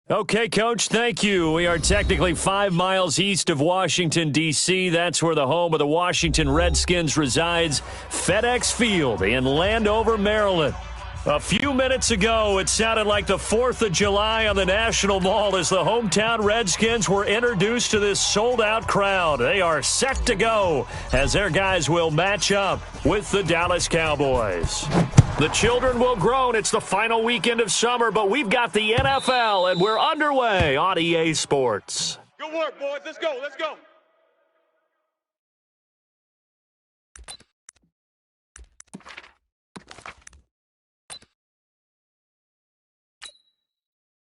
Okay, Coach, thank you. We are technically 5 miles east of Washington, D.C. That's where the home of the Washington Redskins resides, FedEx Field in Landover, Maryland. A few minutes ago, it sounded like the 4th of July on the National Mall as the hometown Redskins were introduced to this sold-out crowd. They are set to go as their guys will match up with the Dallas Cowboys. The children will groan. It's the final weekend of summer, but we've got the NFL, and we're underway on EA Sports. Good work, boys. Let's go. Let's go.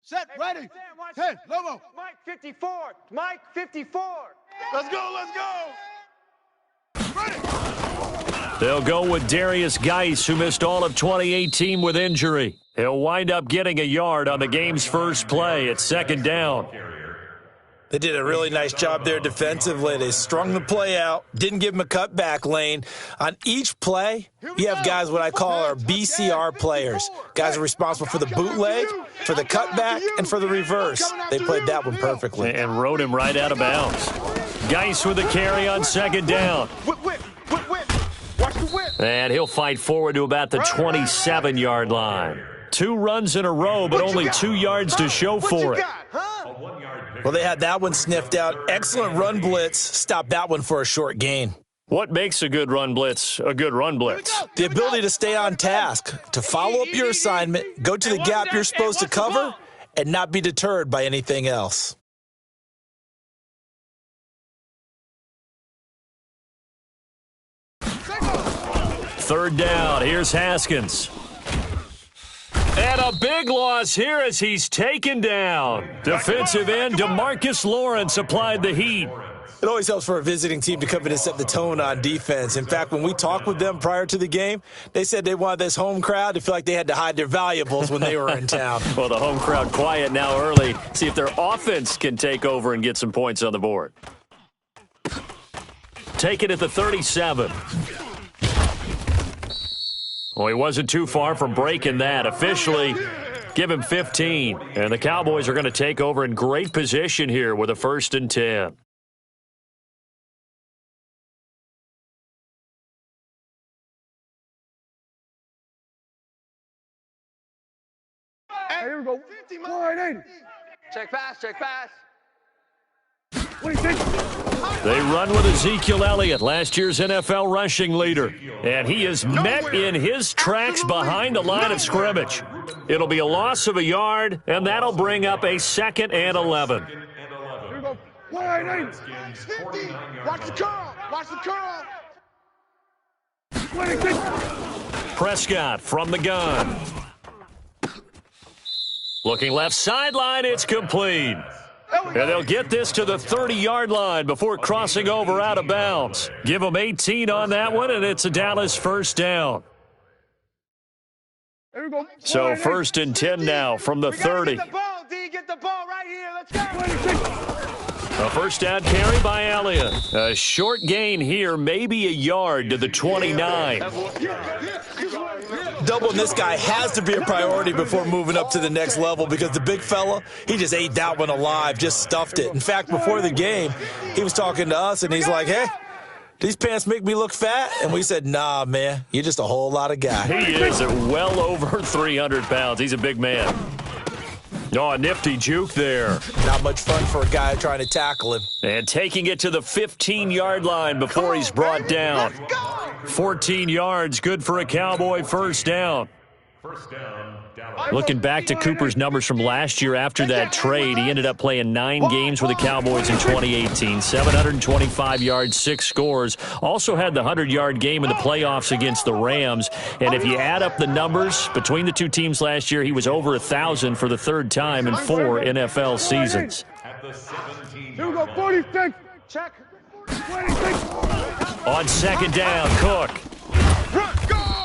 Set, ready. Hey, Lobo. Mike 54. Mike 54. Let's go. Let's go. Ready. They'll go with Darius Geis, who missed all of 2018 with injury. He'll wind up getting a yard on the game's first play at second down. They did a really nice job there defensively. They strung the play out, didn't give him a cutback lane. On each play, you have guys what I call our BCR players. Guys are responsible for the bootleg, for the cutback, and for the reverse. They played that one perfectly. And rode him right out of bounds. Geis with a carry on second down. Whip. Watch the whip. And he'll fight forward to about the 27-yard line. 2 runs in a row, but only 2 yards to show for it. Well, they had that one sniffed out. Excellent run blitz. Stopped that one for a short gain. What makes a good run blitz a good run blitz? The ability to stay on task, to follow up your assignment, go to the gap you're supposed to cover, and not be deterred by anything else. Third down. Here's Haskins. And a big loss here as he's taken down. Defensive end DeMarcus Lawrence applied the heat. It always helps for a visiting team to come in and set the tone on defense. In fact, when we talked with them prior to the game, they said they wanted this home crowd to feel like they had to hide their valuables when they were in town. Well, the home crowd quiet now early. See if their offense can take over and get some points on the board. Take it at the 37. Well, he wasn't too far from breaking that. Officially, give him 15. And the Cowboys are going to take over in great position here with a 1st and 10. Here we go. 180. Check pass. What do you think? They run with Ezekiel Elliott, last year's NFL rushing leader. And he is met in his tracks behind the line of scrimmage. It'll be a loss of a yard, and that'll bring up a 2nd and 11. Here we go. 180. 50. Watch the curl. 26. Prescott from the gun. Looking left sideline, it's complete. And they'll get this to the 30-yard line before crossing over out of bounds. Give them 18 on that one, and it's a Dallas 1st down. Here we go. So 1st and 10 now from the 30. Get the ball, D. Get the ball right here. Let's go. 26. A 1st down carry by Elliott. A short gain here, maybe a yard to the 29. Doubling this guy has to be a priority before moving up to the next level because the big fella, he just ate that one alive, just stuffed it. In fact, before the game, he was talking to us, and he's like, hey, these pants make me look fat? And we said, nah, man, you're just a whole lot of guy. He is at well over 300 pounds. He's a big man. Oh, a nifty juke there. Not much fun for a guy trying to tackle him. And taking it to the 15-yard line before he's brought down. 14 yards, good for a Cowboy 1st down. Looking back to Cooper's numbers from last year after that trade, he ended up playing 9 games with the Cowboys in 2018. 725 yards, 6 scores. Also had the 100-yard game in the playoffs against the Rams. And if you add up the numbers between the two teams last year, he was over 1,000 for the 3rd time in 4 NFL seasons. Here we go. 46. Check. 26. On 2nd down, Cook.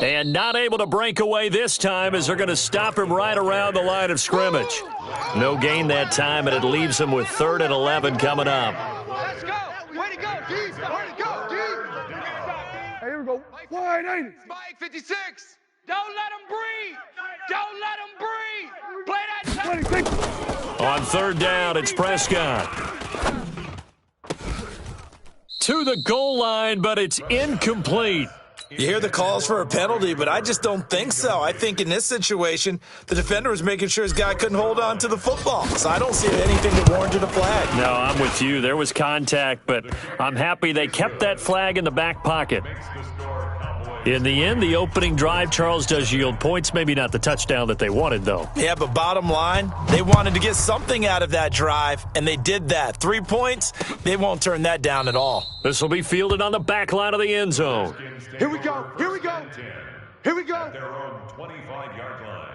And not able to break away this time as they're going to stop him right around the line of scrimmage. No gain that time, and it leaves him with 3rd and 11 coming up. Let's go. Way to go, D. Way to go, D. Here we go. 180. Mike 56. Don't let him breathe. Don't let him breathe. Play that. On third down, it's Prescott. To the goal line, but it's incomplete. You hear the calls for a penalty, but I just don't think so. I think in this situation, the defender was making sure his guy couldn't hold on to the football. So I don't see anything that warranted a flag. No, I'm with you. There was contact, but I'm happy they kept that flag in the back pocket. In the end, the opening drive, Charles, does yield points. Maybe not the touchdown that they wanted, though. Yeah, but bottom line, they wanted to get something out of that drive, and they did that. 3 points, they won't turn that down at all. This will be fielded on the back line of the end zone. Here we go. Here we go. Here we go. Their own 25-yard line.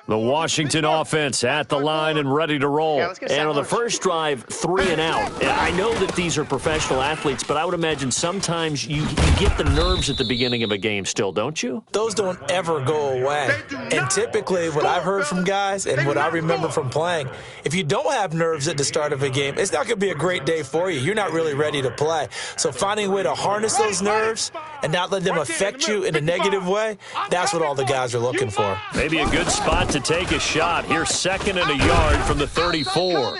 The Washington offense at the line and ready to roll. And on the first drive, 3 and out. I know that these are professional athletes, but I would imagine sometimes you get the nerves at the beginning of a game still, don't you? Those don't ever go away. And typically what I've heard from guys and what I remember from playing, if you don't have nerves at the start of a game, it's not going to be a great day for you. You're not really ready to play. So finding a way to harness those nerves and not let them affect you in a negative way, that's what all the guys are looking for. Maybe a good spot to take a shot. Here's 2nd and a yard from the 34.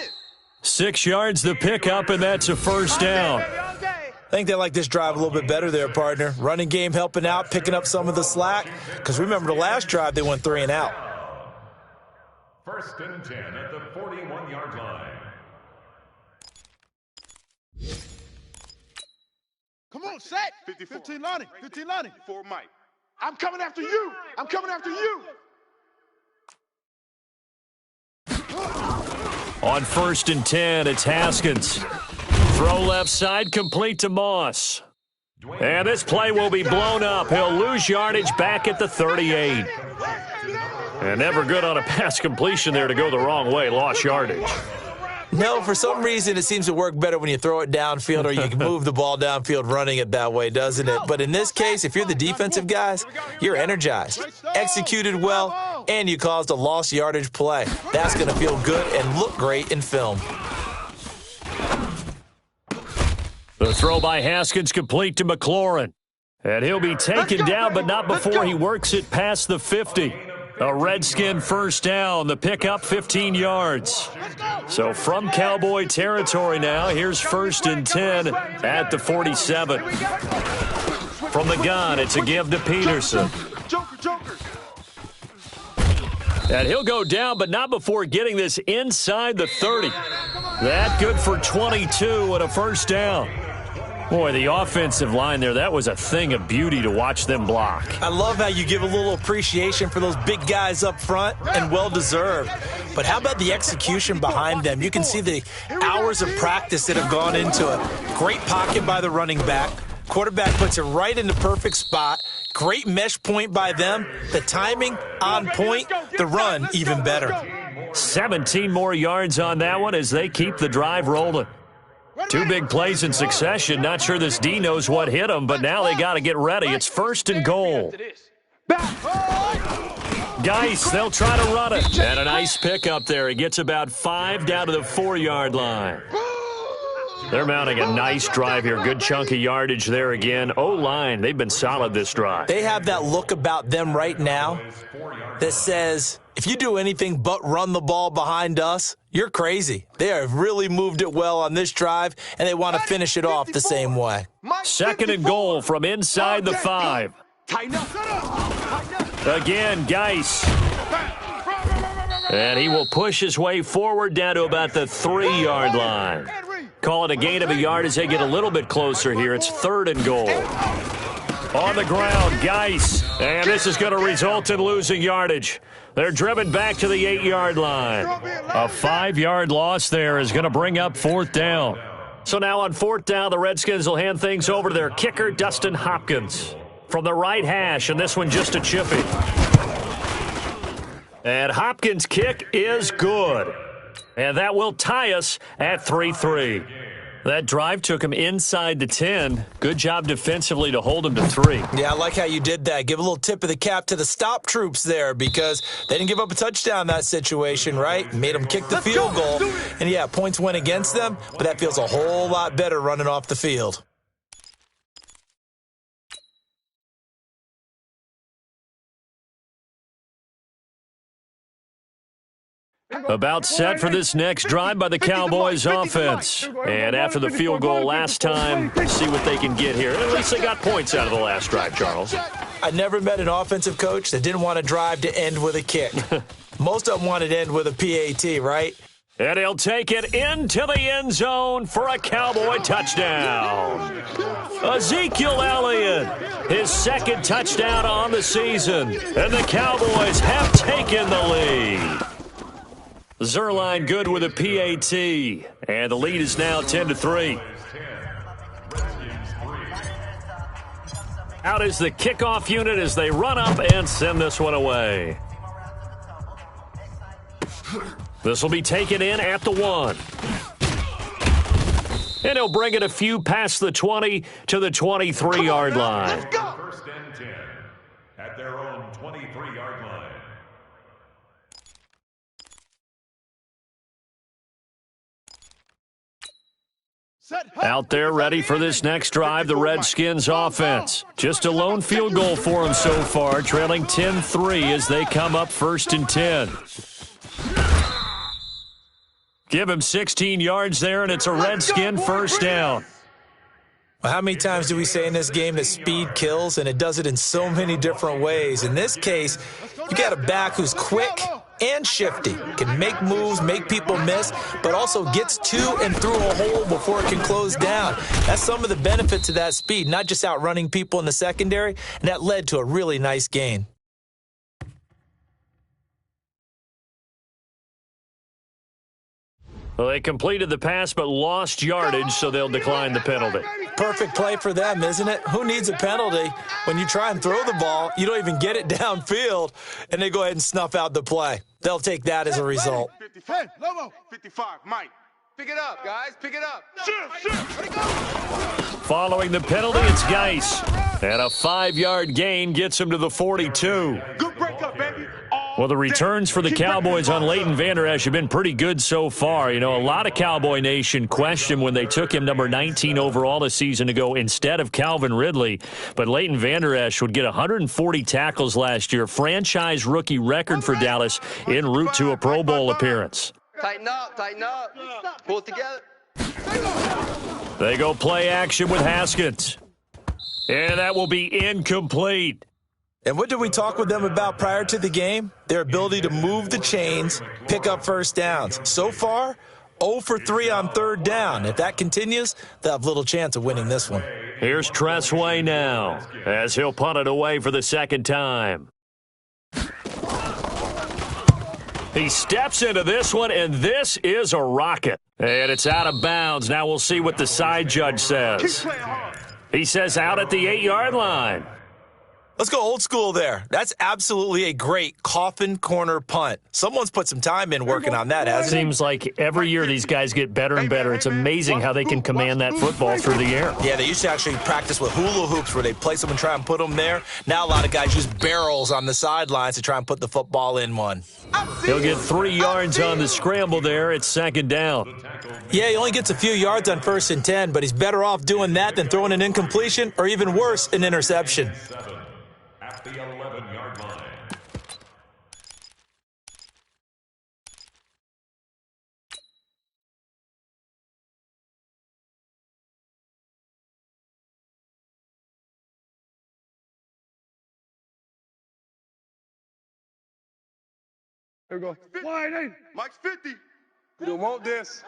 6 yards the pickup, and that's a first down. I think they like this drive a little bit better there, partner. Running game helping out, picking up some of the slack. Because remember the last drive, they went 3 and out. 1st and 10 at the 41-yard line. Come on, set. 15 Lonnie. 15 Lonnie. 4 Mike. I'm coming after you. I'm coming after you. On 1st and 10, it's Haskins. Throw left side, complete to Moss. And this play will be blown up. He'll lose yardage back at the 38. And never good on a pass completion there to go the wrong way. Lost yardage. No, for some reason it seems to work better when you throw it downfield or you can move the ball downfield running it that way, doesn't it? But in this case, if you're the defensive guys, you're energized, executed well, and you caused a lost yardage play. That's going to feel good and look great in film. The throw by Haskins complete to McLaurin. And he'll be taken down, but not before he works it past the 50. A Redskin first down, the pickup 15 yards. So from Cowboy territory now, here's 1st and 10 at the 47. From the gun, it's a give to Peterson. And he'll go down, but not before getting this inside the 30. That good for 22 and a first down. Boy, the offensive line there, that was a thing of beauty to watch them block. I love how you give a little appreciation for those big guys up front, and well-deserved. But how about the execution behind them? You can see the hours of practice that have gone into it. Great pocket by the running back. Quarterback puts it right in the perfect spot. Great mesh point by them. The timing on point. The run even better. 17 more yards on that one as they keep the drive rolling. 2 big plays in succession. Not sure this D knows what hit them, but now they got to get ready. It's 1st and goal. Geis, they'll try to run it. And a nice pickup there. He gets about 5 down to the 4-yard line. They're mounting a nice drive here. Good chunk of yardage there again. O-line, they've been solid this drive. They have that look about them right now that says, if you do anything but run the ball behind us, you're crazy. They have really moved it well on this drive, and they want to finish it off the same way. 2nd and goal from inside the 5. Again, Geis. And he will push his way forward down to about the 3-yard line. Call it a gain of a yard as they get a little bit closer here. It's 3rd and goal. On the ground, Geis. And this is going to result in losing yardage. They're driven back to the 8-yard line. A 5-yard loss there is going to bring up 4th down. So now on 4th down, the Redskins will hand things over to their kicker, Dustin Hopkins. From the right hash, and this one just a chippy. And Hopkins' kick is good. And that will tie us at 3-3. That drive took him inside the 10. Good job defensively to hold him to 3. Yeah, I like how you did that. Give a little tip of the cap to the stop troops there because they didn't give up a touchdown in that situation, right? Made them kick the field goal. And, yeah, points went against them, but that feels a whole lot better running off the field. About set for this next drive by the Cowboys offense. And after the field goal last time, see what they can get here. At least they got points out of the last drive, Charles. I never met an offensive coach that didn't want a drive to end with a kick. Most of them wanted to end with a PAT, right? And he'll take it into the end zone for a Cowboy touchdown. Ezekiel Elliott, his second touchdown on the season. And the Cowboys have taken the lead. Zerline good with a PAT, and the lead is now 10-3. Out is the kickoff unit as they run up and send this one away. This will be taken in at the 1. And he'll bring it a few past the 20 to the 23-yard line. First and 10 at their own 23-yard line. Out there ready for this next drive, the Redskins offense. Just a lone field goal for them so far, trailing 10-3 as they come up first and 10. Give him 16 yards there, and it's a Redskin first down. Well, how many times do we say in this game that speed kills, and it does it in so many different ways? In this case, you got a back who's quick and shifty, can make moves, make people miss, but also gets to and through a hole before it can close down. That's some of the benefits of that speed, not just outrunning people in the secondary, and that led to a really nice gain. Well, they completed the pass but lost yardage, so they'll decline the penalty. Perfect play for them, isn't it? Who needs a penalty when you try and throw the ball, you don't even get it downfield, and they go ahead and snuff out the play. They'll take that as a result. 55, Lomo. 55, Mike. Pick it up, guys. Pick it up. Following the penalty, it's Geis. And a 5-yard gain gets him to the 42. Good breakup, baby. Well, the returns for the Cowboys on Leighton Vander Esch have been pretty good so far. You know, a lot of Cowboy Nation questioned when they took him number 19 overall a season ago instead of Calvin Ridley. But Leighton Vander Esch would get 140 tackles last year, franchise rookie record for Dallas en route to a Pro Bowl appearance. Tighten up, tighten up. Pull it together. They go play action with Haskins. And that will be incomplete. And what did we talk with them about prior to the game? Their ability to move the chains, pick up first downs. So far, 0 for 3 on third down. If that continues, they'll have little chance of winning this one. Here's Tressway now, as he'll punt it away for the second time. He steps into this one, and this is a rocket. And it's out of bounds. Now we'll see what the side judge says. He says out at the 8-yard line. Let's go old school there. That's absolutely a great coffin corner punt. Someone's put some time in working on that, hasn't it? Seems like every year these guys get better and better. It's amazing how they can command that football through the air. Yeah, they used to actually practice with hula hoops where they place them and try and put them there. Now a lot of guys use barrels on the sidelines to try and put the football in one. He'll get 3 yards on the scramble there. It's second down. Yeah, he only gets a few yards on first and 10, but he's better off doing that than throwing an incompletion or even worse, an interception. At the 11-yard line. Here we go. Wide eight. Mike's 50. We don't want this.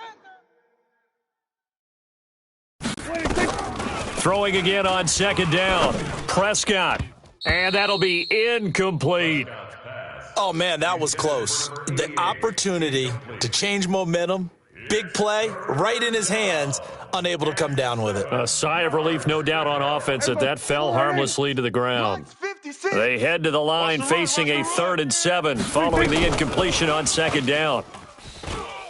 Throwing again on second down. Prescott. And that'll be incomplete. Oh, man, that was close. The opportunity to change momentum, big play, right in his hands, unable to come down with it. A sigh of relief, no doubt, on offense that fell harmlessly to the ground. They head to the line facing a 3rd and 7 following the incompletion on second down.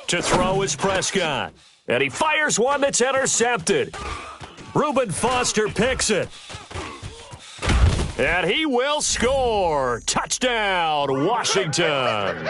To throw is Prescott. And he fires one that's intercepted. Reuben Foster picks it. And he will score. Touchdown, Washington.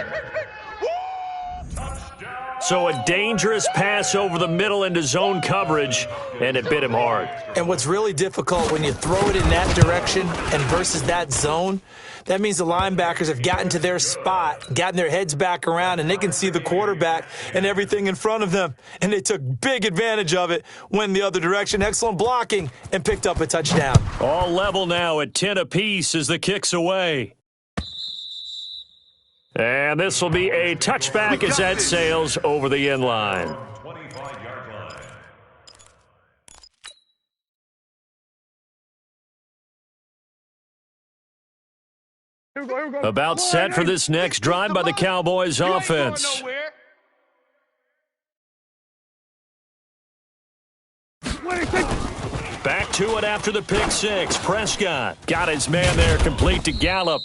So a dangerous pass over the middle into zone coverage, and it bit him hard. And what's really difficult when you throw it in that direction and versus that zone, that means the linebackers have gotten to their spot, gotten their heads back around, and they can see the quarterback and everything in front of them. And they took big advantage of it, went the other direction, excellent blocking, and picked up a touchdown. All level now at 10 apiece as the kick's away. And this will be a touchback as that sails over the end line. 25-yard line. About set for this next drive by the Cowboys offense. Back to it after the pick six. Prescott got his man there complete to Gallup.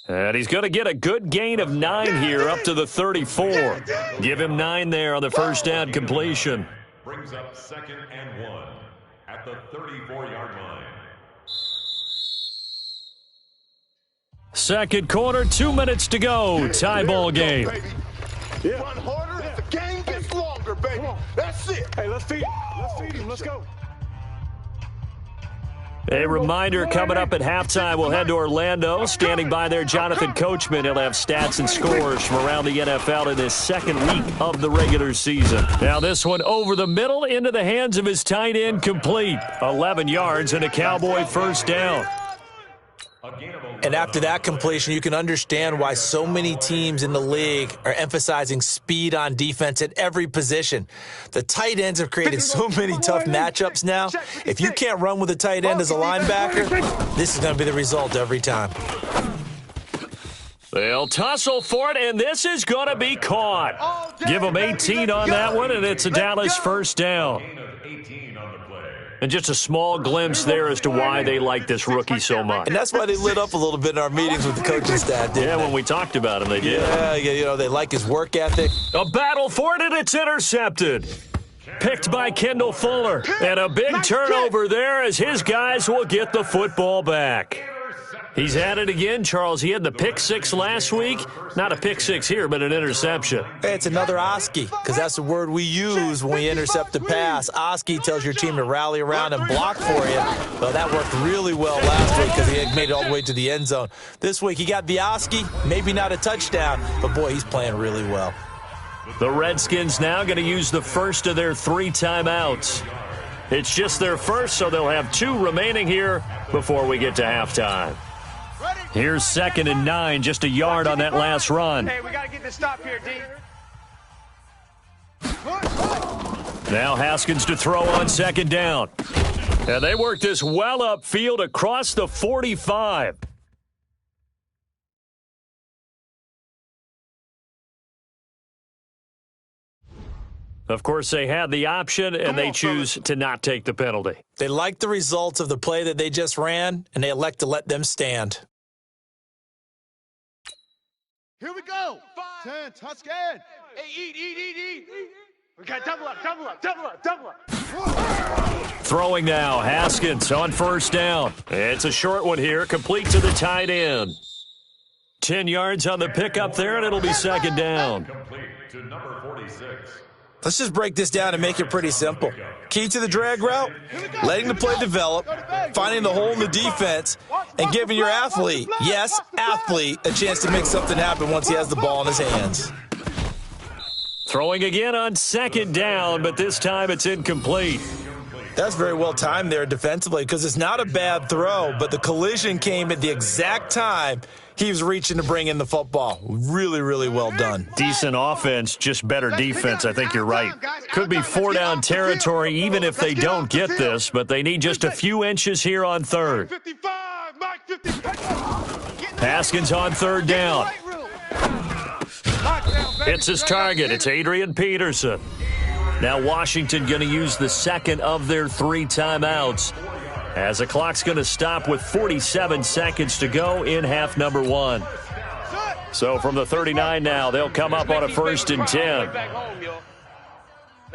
And he's going to get a good gain of 9 here up to the 34. Give him 9 there on the first down completion. Brings up 2nd and 1 at the 34-yard line. Second quarter, 2 minutes to go. Tie ball game. Run harder, the game gets longer, baby. That's it. Hey, let's feed him. Let's feed him. Let's go. A reminder coming up at halftime, we'll head to Orlando. Standing by there, Jonathan Coachman. He'll have stats and scores from around the NFL in his second week of the regular season. Now this one over the middle into the hands of his tight end, complete. 11 yards and a Cowboy first down. And after that completion, you can understand why so many teams in the league are emphasizing speed on defense at every position. The tight ends have created so many tough matchups now. If you can't run with a tight end as a linebacker, this is going to be the result every time. They'll tussle for it, and this is going to be caught. Give them 18 on that one, and it's a Dallas first down. And just a small glimpse there as to why they like this rookie so much. And that's why they lit up a little bit in our meetings with the coaching staff, didn't they? When we talked about him, they did. Yeah, you know, they like his work ethic. A battle for it, and it's intercepted. Picked by Kendall Fuller. And a big turnover there as his guys will get the football back. He's at it again, Charles. He had the pick six last week. Not a pick six here, but an interception. Hey, it's another Oski, because that's the word we use when we intercept the pass. Oski tells your team to rally around and block for you. Well, that worked really well last week because he had made it all the way to the end zone. This week, he got the Oski, maybe not a touchdown, but, boy, he's playing really well. The Redskins now going to use the first of their 3 timeouts. It's just their first, so they'll have 2 remaining here before we get to halftime. Here's 2nd and 9, just a yard on that last run. Hey, we got to get this stop here, D. Now Haskins to throw on 2nd down. And they work this well upfield across the 45. Of course, they had the option, and they choose to not take the penalty. They like the results of the play that they just ran, and they elect to let them stand. Here we go. 10, touchdown. Hey, eat. We got double up. Throwing now, Haskins on first down. It's a short one here, complete to the tight end. 10 yards on the pickup there, and it'll be 2nd down. Complete to number 46. Let's just break this down and make it pretty simple. Key to the drag route, letting the play develop, finding the hole in the defense, and giving your athlete, yes, athlete, a chance to make something happen once he has the ball in his hands. Throwing again on 2nd down, but this time it's incomplete. That's very well timed there defensively because it's not a bad throw, but the collision came at the exact time he was reaching to bring in the football. Really, really well done. Decent offense, just better defense. I think you're right. Could be 4-down territory even if they don't get this, but they need just a few inches here on 3rd. Haskins on 3rd down. It's his target. It's Adrian Peterson. Now Washington going to use the 2nd of their 3 timeouts as the clock's going to stop with 47 seconds to go in half number 1. So from the 39 now, they'll come up on a 1st and 10.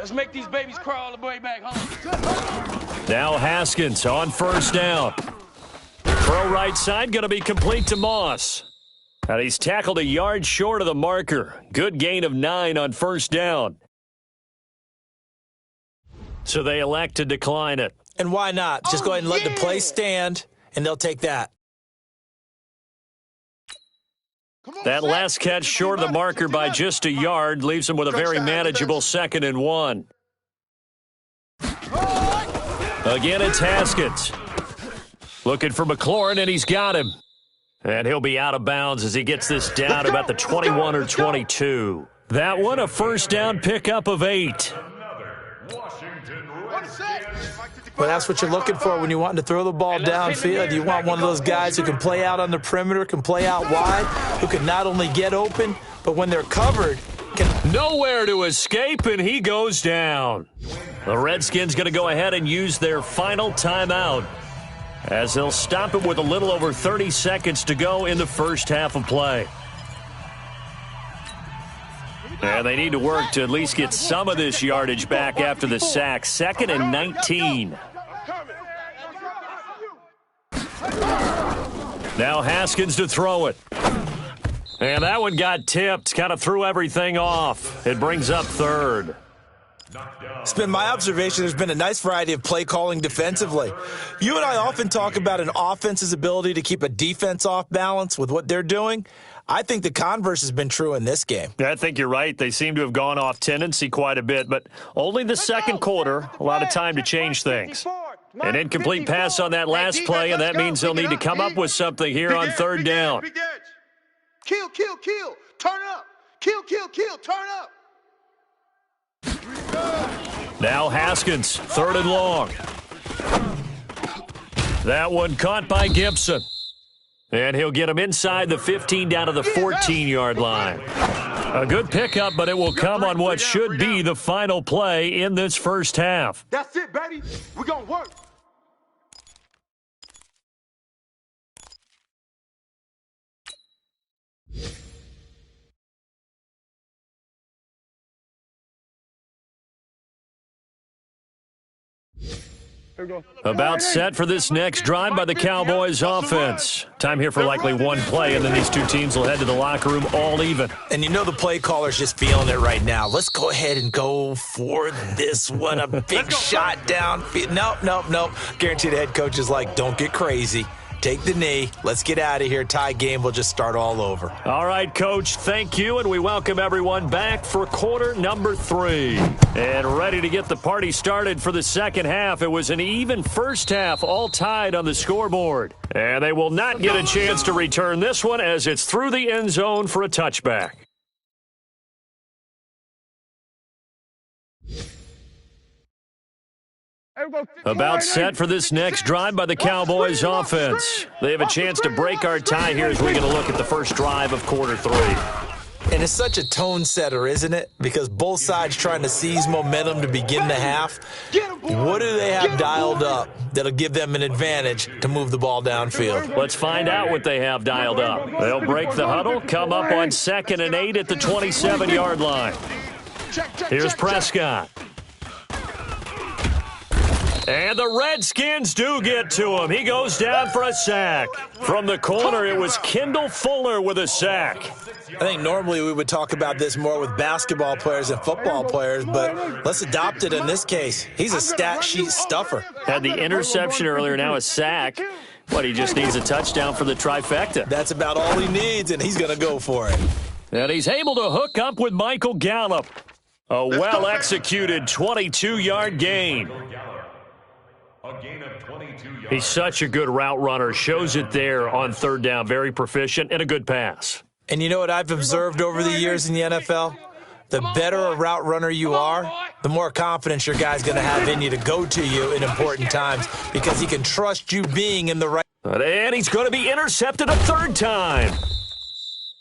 Let's make these babies crawl all the way back home. Now Haskins on first down. Throw right side, going to be complete to Moss. And he's tackled a yard short of the marker. Good gain of 9 on first down. So they elect to decline it. And why not? Just go ahead and let the play stand, and they'll take that. That last catch short of the marker by just a yard leaves him with a very manageable 2nd and 1. Again, it's Haskins. Looking for McLaurin, and he's got him. And he'll be out of bounds as he gets this down about the 21 or 22. That one, a first down pickup of 8. Well, that's what you're looking for when you want to throw the ball downfield. You want one of those guys who can play out on the perimeter, can play out wide, who can not only get open, but when they're covered, can... Nowhere to escape, and he goes down. The Redskins going to go ahead and use their final timeout as they'll stop it with a little over 30 seconds to go in the first half of play. And they need to work to at least get some of this yardage back after the sack. 2nd and 19. Now Haskins to throw it. And that one got tipped. Kind of threw everything off. It brings up 3rd. It's been my observation there's been a nice variety of play calling defensively. You and I often talk about an offense's ability to keep a defense off balance with what they're doing. I think the converse has been true in this game. I think you're right. They seem to have gone off tendency quite a bit, but only the second quarter, a lot of time to change things. An incomplete pass on that last play, and that means they'll need to come up with something here on 3rd down. Kill, kill, kill. Turn up. Kill, kill, kill. Turn up. Now Haskins, 3rd and long. That one caught by Gibson. And he'll get him inside the 15 down to the 14-yard line. A good pickup, but it will come on what should be the final play in this first half. That's it, baby. We're going to work. About set for this next drive by the Cowboys offense. Time here for likely one play, and then these two teams will head to the locker room all even. And you know the play caller's just feeling it right now. Let's go ahead and go for this one. A big shot downfield. Nope. Guarantee the head coach is like, don't get crazy. Take the knee. Let's get out of here. Tie game. We'll just start all over. All right, Coach. Thank you, and we welcome everyone back for quarter number 3. And ready to get the party started for the second half. It was an even first half, all tied on the scoreboard. And they will not get a chance to return this one as it's through the end zone for a touchback. About set for this next drive by the Cowboys offense. They have a chance to break our tie here as we get a look at the first drive of quarter 3. And it's such a tone setter, isn't it? Because both sides trying to seize momentum to begin the half. What do they have dialed up that'll give them an advantage to move the ball downfield? Let's find out what they have dialed up. They'll break the huddle, come up on 2nd and 8 at the 27-yard line. Here's Prescott. And the Redskins do get to him. He goes down for a sack. From the corner, it was Kendall Fuller with a sack. I think normally we would talk about this more with basketball players and football players, but let's adopt it in this case. He's a stat sheet stuffer. Had the interception earlier, now a sack. What, he just needs a touchdown for the trifecta. That's about all he needs, and he's going to go for it. And he's able to hook up with Michael Gallup. A well-executed 22-yard gain. He's such a good route runner. Shows it there on 3rd down. Very proficient and a good pass. And you know what I've observed over the years in the NFL? The better a route runner you are, the more confidence your guy's going to have in you to go to you in important times because he can trust you being in the right. And he's going to be intercepted a 3rd time.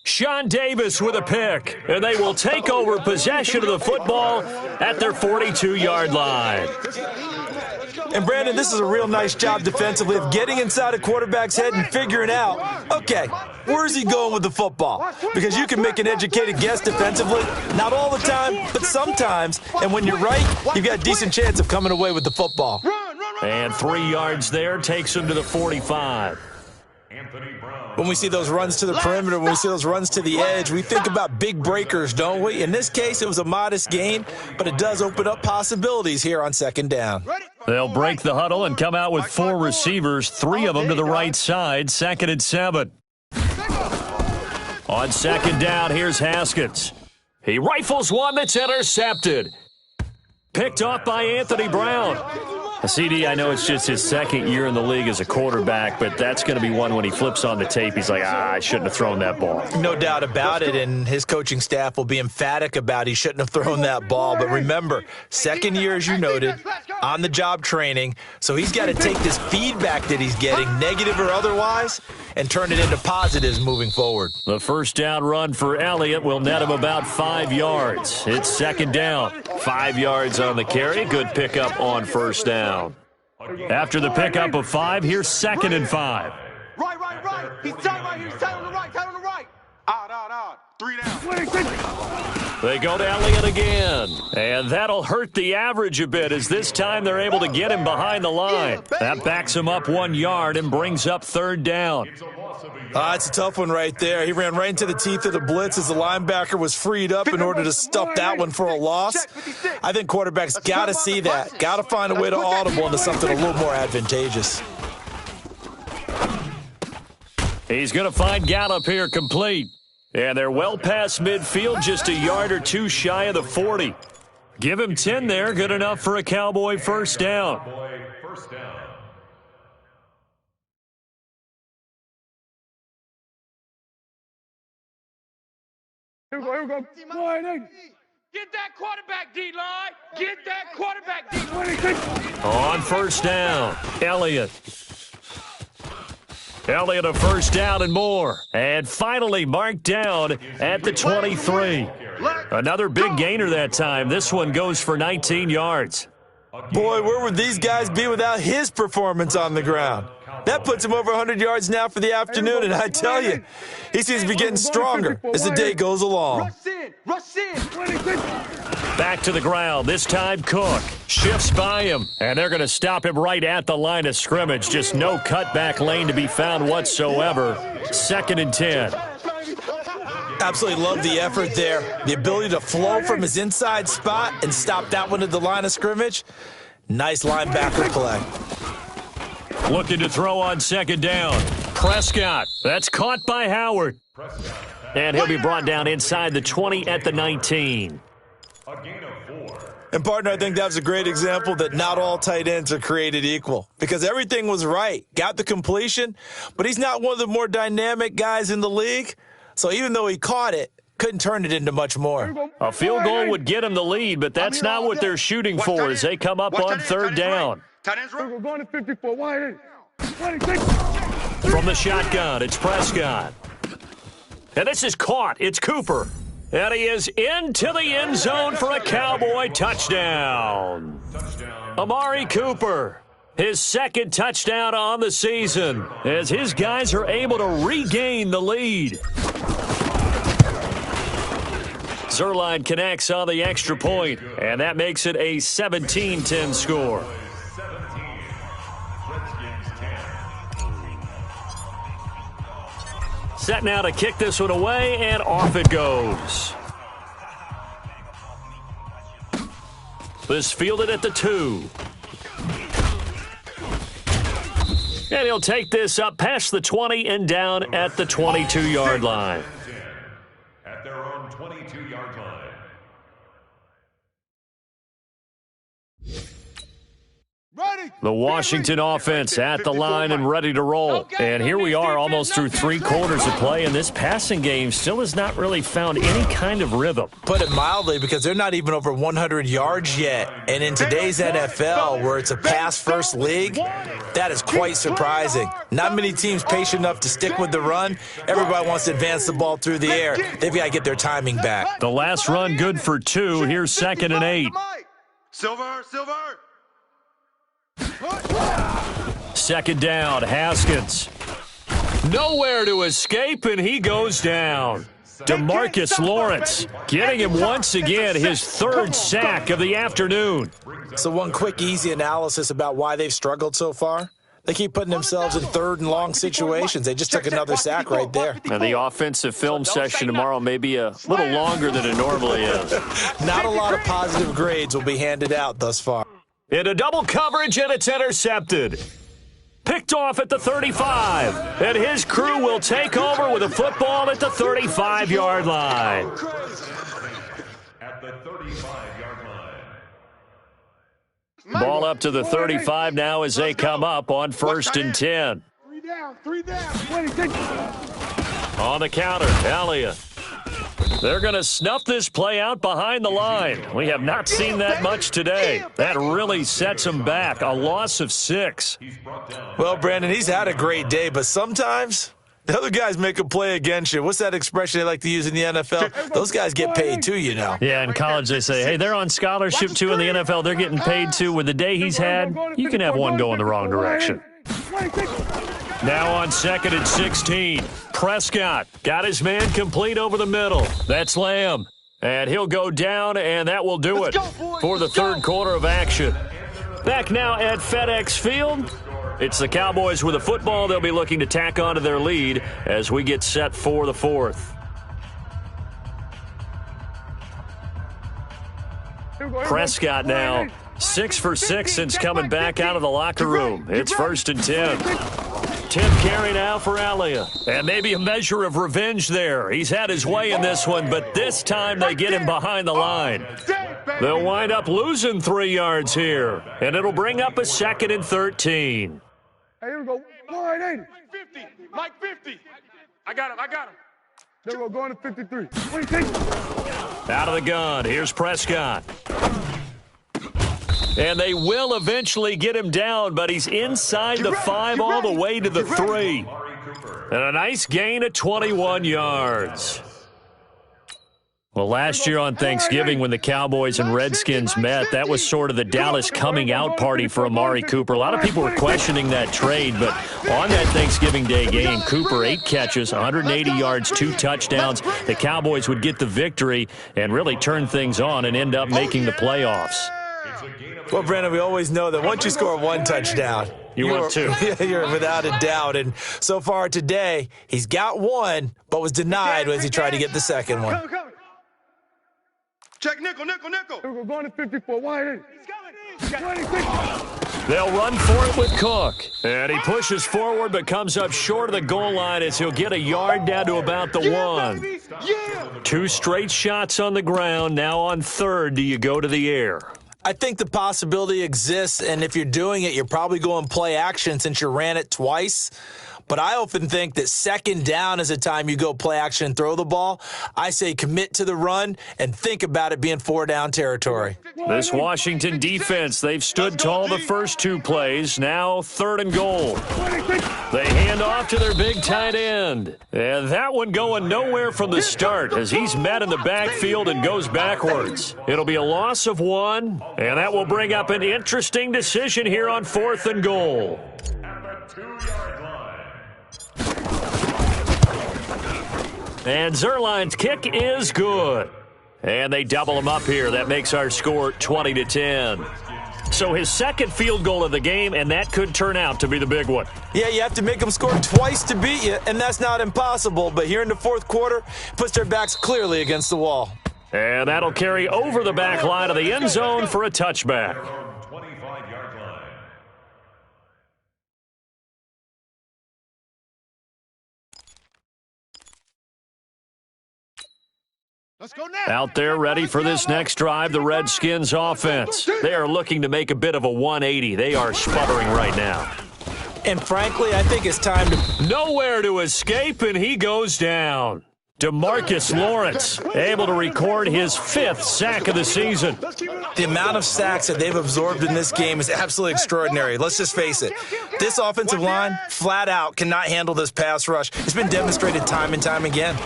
Sean Davis with a pick, and they will take over possession of the football at their 42-yard line. And, Brandon, this is a real nice job defensively of getting inside a quarterback's head and figuring out, okay, where's he going with the football? Because you can make an educated guess defensively, not all the time, but sometimes. And when you're right, you've got a decent chance of coming away with the football. And 3 yards there takes him to the 45. When we see those runs to the perimeter, when we see those runs to the edge, we think about big breakers, don't we? In this case, it was a modest gain, but it does open up possibilities here on second down. They'll break the huddle and come out with 4 receivers, 3 of them to the right side, 2nd and 7. On second down, here's Haskins. He rifles one that's intercepted. Picked off by Anthony Brown. CD, I know it's just his 2nd year in the league as a quarterback, but that's going to be one when he flips on the tape. He's like, I shouldn't have thrown that ball. No doubt about it, and his coaching staff will be emphatic about he shouldn't have thrown that ball. But remember, 2nd year, as you noted, on-the-job training, so he's got to take this feedback that he's getting, negative or otherwise, and turn it into positives moving forward. The first down run for Elliott will net him about 5 yards. It's second down. 5 yards on the carry. Good pickup on first down. After the pickup of 5, here's 2nd and 5. Right. He's tight right here. He's tight on the right. Odd. 3 down. They go to Elliott again. And that'll hurt the average a bit as this time they're able to get him behind the line. That backs him up 1 yard and brings up 3rd down. It's a tough one right there. He ran right into the teeth of the blitz as the linebacker was freed up in order to stuff that one for a loss. I think quarterbacks got to see that. Got to find a way to audible into something a little more advantageous. He's going to find Gallup here complete. And they're well past midfield, just a yard or 2 shy of the 40. Give him 10 there, good enough for a Cowboy first down. Here we go. Get that quarterback, D-line. Get that quarterback, D-line. On first down, Elliott a first down and more. And finally marked down at the 23. Another big gainer that time. This one goes for 19 yards. Boy, where would these guys be without his performance on the ground? That puts him over 100 yards now for the afternoon, and I tell you, he seems to be getting stronger as the day goes along. Rush in. Back to the ground, this time Cook. Shifts by him, and they're going to stop him right at the line of scrimmage. Just no cutback lane to be found whatsoever. 2nd and 10. Absolutely love the effort there. The ability to flow from his inside spot and stop that one at the line of scrimmage. Nice linebacker play. Looking to throw on second down. Prescott. That's caught by Howard. And he'll be brought down inside the 20 at the 19. And, partner, I think that was a great example that not all tight ends are created equal because everything was right. Got the completion, but he's not one of the more dynamic guys in the league. So even though he caught it, couldn't turn it into much more. A field goal would get him the lead, but that's not what they're shooting for as they come up on 3rd down. We're going to 54. 26. From the shotgun, it's Prescott. And this is caught. It's Cooper. And he is into the end zone for a Cowboy touchdown. Amari Cooper, his 2nd touchdown on the season as his guys are able to regain the lead. Zerline connects on the extra point, and that makes it a 17-10 score. Set now to kick this one away, and off it goes. This fielded at the 2. And he'll take this up past the 20 and down at the 22-yard line. At their own 22-yard line. The Washington offense at the line and ready to roll. And here we are almost through 3 quarters of play, and this passing game still has not really found any kind of rhythm. Put it mildly, because they're not even over 100 yards yet. And in today's NFL, where it's a pass-first league, that is quite surprising. Not many teams patient enough to stick with the run. Everybody wants to advance the ball through the air. They've got to get their timing back. The last run good for 2. Here's 2nd and 8. Silver. Second down, Haskins. Nowhere to escape, and he goes down. DeMarcus Lawrence getting him once again his third sack of the afternoon. So one quick, easy analysis about why they've struggled so far. They keep putting themselves in third and long situations. They just took another sack right there. And the offensive film session tomorrow may be a little longer than it normally is. Not a lot of positive grades will be handed out thus far. Into double coverage, and it's intercepted. Picked off at the 35, and his crew will take over with a football at the 35-yard line. At the 35-yard line. Ball up to the 35 now as they come up on 1st and 10. 3 down. 26. On the counter, Elliott. They're going to snuff this play out behind the line. We have not seen that much today. That really sets him back. A loss of 6. Well, Brandon, he's had a great day, but sometimes the other guys make a play against you. What's that expression they like to use in the NFL? Those guys get paid too, you know. Yeah, in college they say, hey, they're on scholarship too in the NFL. They're getting paid too. With the day he's had, you can have one go in the wrong direction. Now on 2nd and 16, Prescott got his man complete over the middle. That's Lamb. And he'll go down, and that will do it for the third quarter of action. Back now at FedEx Field. It's the Cowboys with a football. They'll be looking to tack onto their lead as we get set for the fourth. Prescott now 6 for 6 since coming back out of the locker room. It's 1st and 10. 10 carry now for Elliott. And maybe a measure of revenge there. He's had his way in this one, but this time they get him behind the line. They'll wind up losing 3 yards here, and it'll bring up a 2nd and 13. Hey, here we go. 180. Mike 50. I got him. There we go. Going to 53. 26. Out of the gun. Here's Prescott. And they will eventually get him down, but he's inside the 5 all the way to the 3. And a nice gain of 21 yards. Well, last year on Thanksgiving when the Cowboys and Redskins met, that was sort of the Dallas coming out party for Amari Cooper. A lot of people were questioning that trade, but on that Thanksgiving Day game, Cooper 8 catches, 180 yards, 2 touchdowns. The Cowboys would get the victory and really turn things on and end up making the playoffs. Well, Brandon, we always know that once you score 1 touchdown, you're 2. You're without a doubt. And so far today, he's got 1, but was denied as he tried to get the second one. Check nickel. We're going to 54. 180. 26. They'll run for it with Cook. And he pushes forward but comes up short of the goal line as he'll get a yard down to about the 1. 2 straight shots on the ground. Now on 3rd, do you go to the air? I think the possibility exists, and if you're doing it, you're probably going play action since you ran it twice. But I often think that 2nd down is a time you go play action and throw the ball. I say commit to the run and think about it being 4-down territory. This Washington defense, they've stood tall the first 2 plays. Now 3rd and goal. They hand off to their big tight end. And that one going nowhere from the start as he's met in the backfield and goes backwards. It'll be a loss of 1, and that will bring up an interesting decision here on 4th and goal. At the 2-yard line. And Zerline's kick is good. And they double him up here. That makes our score 20-10. So his 2nd field goal of the game, and that could turn out to be the big one. Yeah, you have to make them score twice to beat you, and that's not impossible. But here in the 4th quarter, puts their backs clearly against the wall. And that'll carry over the back line of the end zone for a touchback. 25-yard line. Let's go now. Out there ready for this next drive, the Redskins offense. They are looking to make a bit of a 180. They are sputtering right now. And frankly, I think it's time to... Nowhere to escape, and he goes down. DeMarcus Lawrence able to record his 5th sack of the season. The amount of sacks that they've absorbed in this game is absolutely extraordinary. Let's just face it. This offensive line, flat out, cannot handle this pass rush. It's been demonstrated time and time again.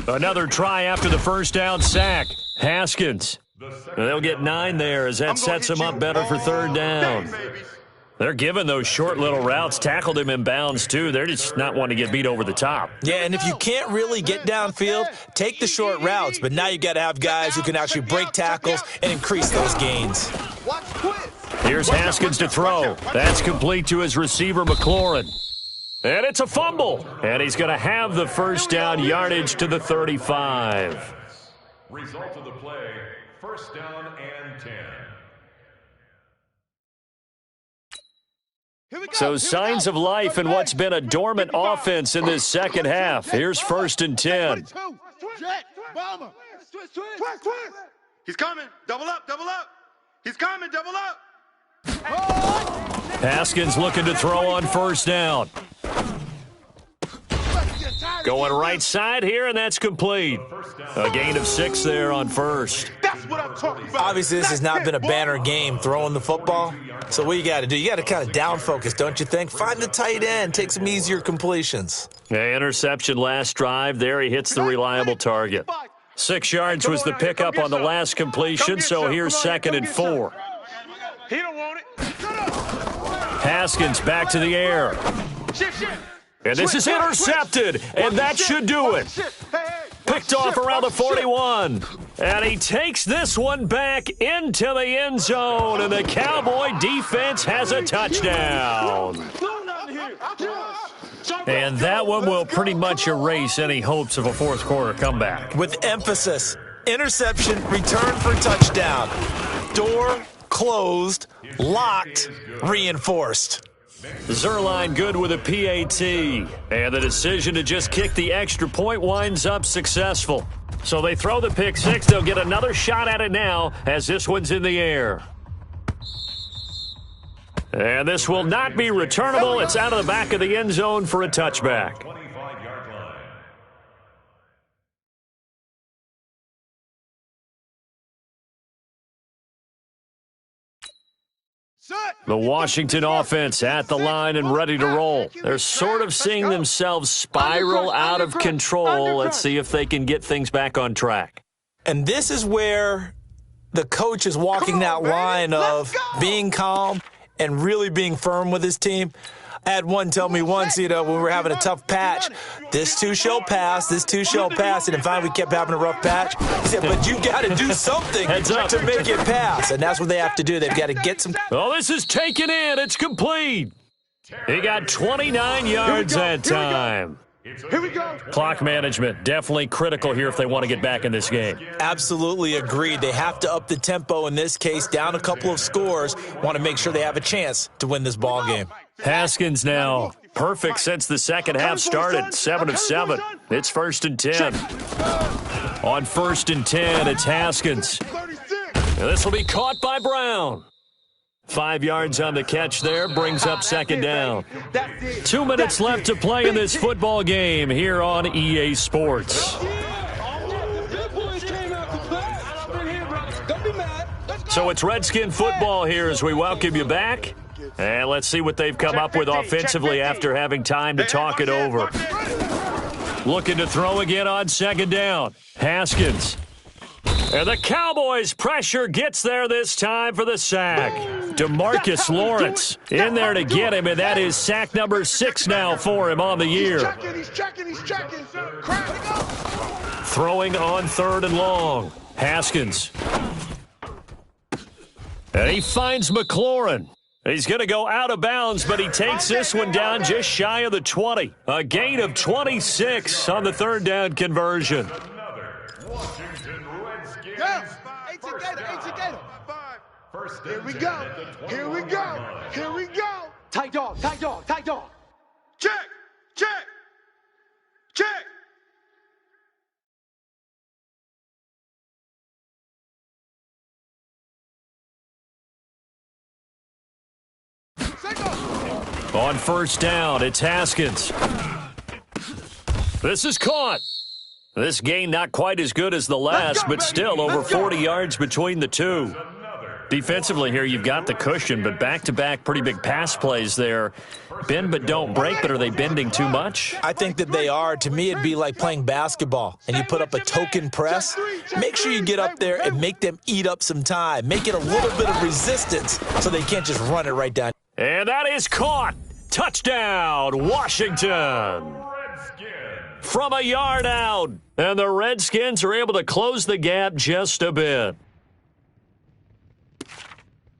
Another try after the first down sack. Haskins They'll get 9 there as that sets them up better for third down. They're giving those short little routes, tackled him in bounds, too. They're just not wanting to get beat over the top. Yeah, and if you can't really get downfield, take the short routes. But now you got to have guys who can actually break tackles and increase those gains. Here's Haskins to throw. That's complete to his receiver, McLaurin. And it's a fumble. And he's going to have the first down yardage to the 35. Result of the play, first down and 10. So signs of life in what's been a dormant offense in this second half. Here's first and 10. He's coming. Double up, double up. He's coming, double up. Haskins looking to throw on first down. Going right side here, and that's complete. A gain of 6 there on first. That's what I'm talking about. Obviously, this has not been a banner game throwing the football. So what you got to do, you got to kind of down focus, don't you think? Find the tight end, take some easier completions. Interception last drive. There he hits the reliable target. 6 yards was the pickup on the last completion, so here's second and 4. He don't want it. Haskins back to the air. And this is intercepted, and that should do it. Picked off around the 41. And he takes this one back into the end zone, and the Cowboy defense has a touchdown. And that one will pretty much erase any hopes of a fourth quarter comeback. With emphasis, interception, return for touchdown. Door closed, locked, reinforced. Zerline good with a PAT. And the decision to just kick the extra point winds up successful. So they throw the pick 6. They'll get another shot at it now as this one's in the air. And this will not be returnable. It's out of the back of the end zone for a touchback. 25-yard line. The Washington offense at the line and ready to roll. They're sort of seeing themselves spiral out of control. Let's see if they can get things back on track. And this is where the coach is walking that line of being calm and really being firm with his team. I had one tell me once, when we were having a tough patch, this too shall pass, this too shall pass, and then finally we kept having a rough patch. He said, but you got to do something to make it pass, and that's what they have to do. They've got to get some. Oh, this is taken in. It's complete. He got 29 yards that time. Here we go. Clock management, definitely critical here if they want to get back in this game. Absolutely agreed. They have to up the tempo in this case, down a couple of scores, want to make sure they have a chance to win this ball game. Haskins now perfect since the second half started. 7 of 7. It's first and 10. On first and 10, it's Haskins. And this will be caught by Brown. 5 yards on the catch there, brings up second down. 2 minutes left to play in this football game here on EA Sports. So it's Redskin football here as we welcome you back. And let's see what they've come up with offensively after having time to talk it over. Looking to throw again on second down. Haskins. And the Cowboys' pressure gets there this time for the sack. DeMarcus Lawrence in there to get him, and that is sack number 6 now for him on the year. He's checking. Throwing on third and long. Haskins. And he finds McLaurin. He's going to go out of bounds, but he takes this one down just shy of the 20. A gain of 26 on the third down conversion. Here we go. Tight dog. Check. On first down, it's Haskins. This is caught. This gain not quite as good as the last, but still over 40 yards between the two. Defensively here, you've got the cushion, but back-to-back pretty big pass plays there. Bend but don't break, but are they bending too much? I think that they are. To me, it'd be like playing basketball, and you put up a token press. Make sure you get up there and make them eat up some time. Make it a little bit of resistance so they can't just run it right down. And that is caught. Touchdown, Washington. From a yard out. And the Redskins are able to close the gap just a bit.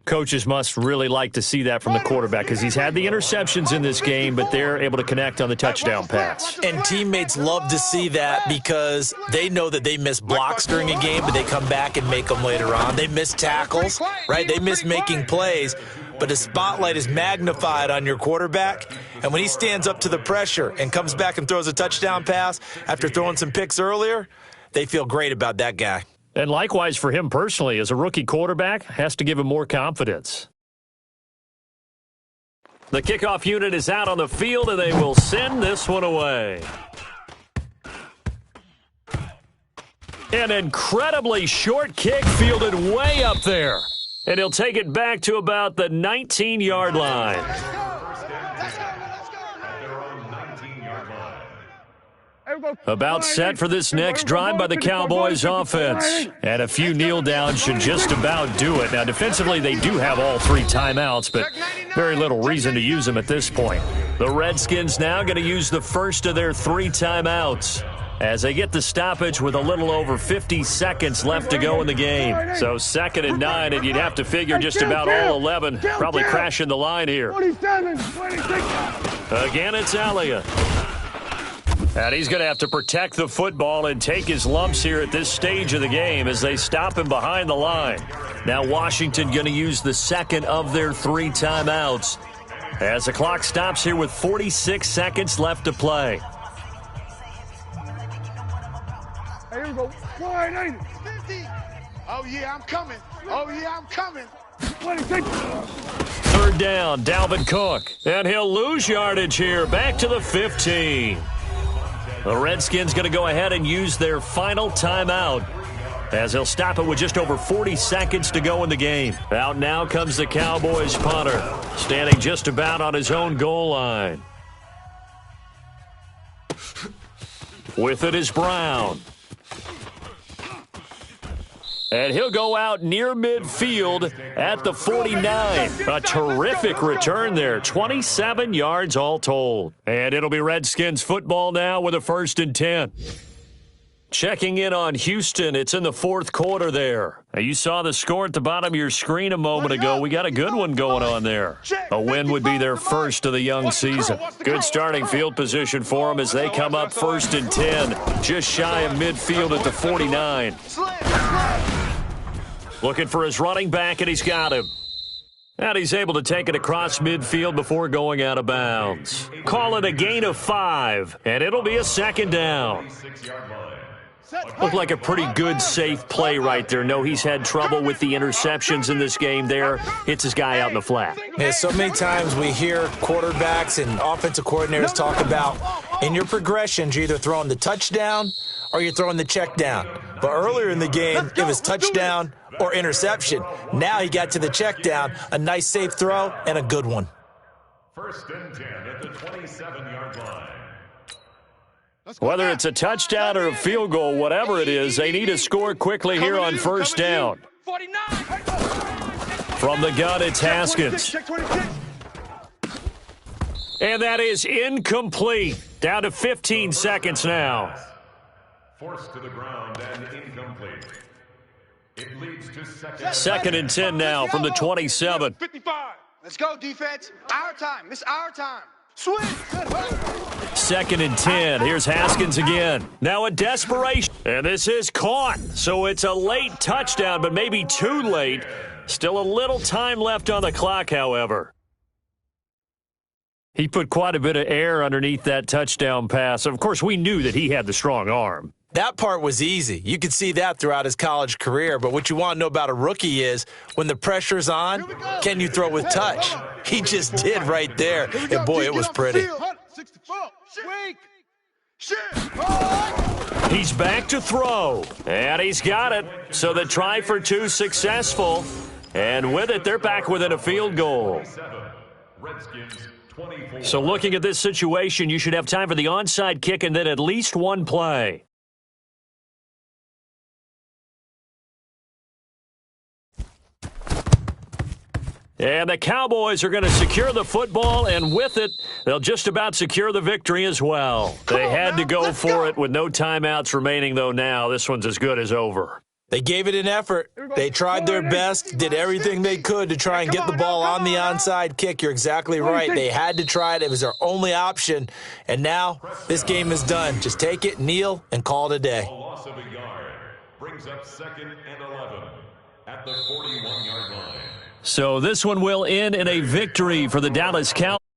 Coaches must really like to see that from the quarterback because he's had the interceptions in this game, but they're able to connect on the touchdown pass. And teammates love to see that because they know that they miss blocks during a game, but they come back and make them later on. They miss tackles, right? They miss making plays, but the spotlight is magnified on your quarterback. And when he stands up to the pressure and comes back and throws a touchdown pass after throwing some picks earlier, they feel great about that guy. And likewise for him personally, as a rookie quarterback, has to give him more confidence. The kickoff unit is out on the field, and they will send this one away. An incredibly short kick fielded way up there. And he'll take it back to about the 19-yard line. About set for this next drive by the Cowboys offense. And a few kneel downs should just about do it. Now, defensively, they do have all 3 timeouts, but very little reason to use them at this point. The Redskins now going to use the first of their 3 timeouts as they get the stoppage with a little over 50 seconds left to go in the game. So 2nd and 9, and you'd have to figure just about all 11 probably crashing the line here. 27, 26. Again, it's Elliott. And he's going to have to protect the football and take his lumps here at this stage of the game as they stop him behind the line. Now Washington going to use the 2nd of their 3 timeouts as the clock stops here with 46 seconds left to play. Hey, here we go. 180. 50. Oh, yeah, I'm coming. Oh, yeah, I'm coming. 26. 3rd down, Dalvin Cook. And he'll lose yardage here, back to the 15. The Redskins going to go ahead and use their final timeout as they'll stop it with just over 40 seconds to go in the game. Out now comes the Cowboys punter, standing just about on his own goal line. With it is Brown. And he'll go out near midfield at the 49. A terrific return there. 27 yards all told. And it'll be Redskins football now with a 1st and 10. Checking in on Houston. It's in the 4th quarter there. Now, you saw the score at the bottom of your screen a moment ago. We got a good one going on there. A win would be their first of the young season. Good starting field position for them as they come up 1st and 10. Just shy of midfield at the 49. Looking for his running back, and he's got him. And he's able to take it across midfield before going out of bounds. Call it a gain of 5, and it'll be a 2nd down. Looked like a pretty good, safe play right there. No, he's had trouble with the interceptions in this game there. Hits his guy out in the flat. Yeah, so many times we hear quarterbacks and offensive coordinators talk about in your progressions, you're either throwing the touchdown or you're throwing the check down. But earlier in the game, it was touchdown or interception. Now he got to the check down, a nice safe throw, and a good one. 1st and 10 at the 27-yard line. Whether it's a touchdown or a field goal, whatever it is, they need to score quickly here on 1st down. From the gun, it's Haskins. And that is incomplete. Down to 15 seconds now. Forced to the ground and incomplete. It leads to 2nd and 10 now from the 27. 55. Let's go, defense. Our time. It's our time. Swing. 2nd and 10. Here's Haskins again. Now a desperation. And this is caught. So it's a late touchdown, but maybe too late. Still a little time left on the clock, however. He put quite a bit of air underneath that touchdown pass. Of course, we knew that he had the strong arm. That part was easy. You could see that throughout his college career. But what you want to know about a rookie is when the pressure's on, can you throw with touch? He just did right there. And, boy, it was pretty. He's back to throw. And he's got it. So the try for 2 successful. And with it, they're back within a field goal. Redskins 24. So looking at this situation, you should have time for the onside kick and then at least one play. And the Cowboys are going to secure the football, and with it, they'll just about secure the victory as well. They had to go for it with no timeouts remaining, though now. This one's as good as over. They gave it an effort. They tried their best, did everything they could to try and get the ball on the onside kick. You're exactly right. They had to try it. It was their only option. And now this game is done. Just take it, kneel, and call it a day. A loss of a yard brings up 2nd and 11 at the 41-yard line. So this one will end in a victory for the Dallas Cowboys.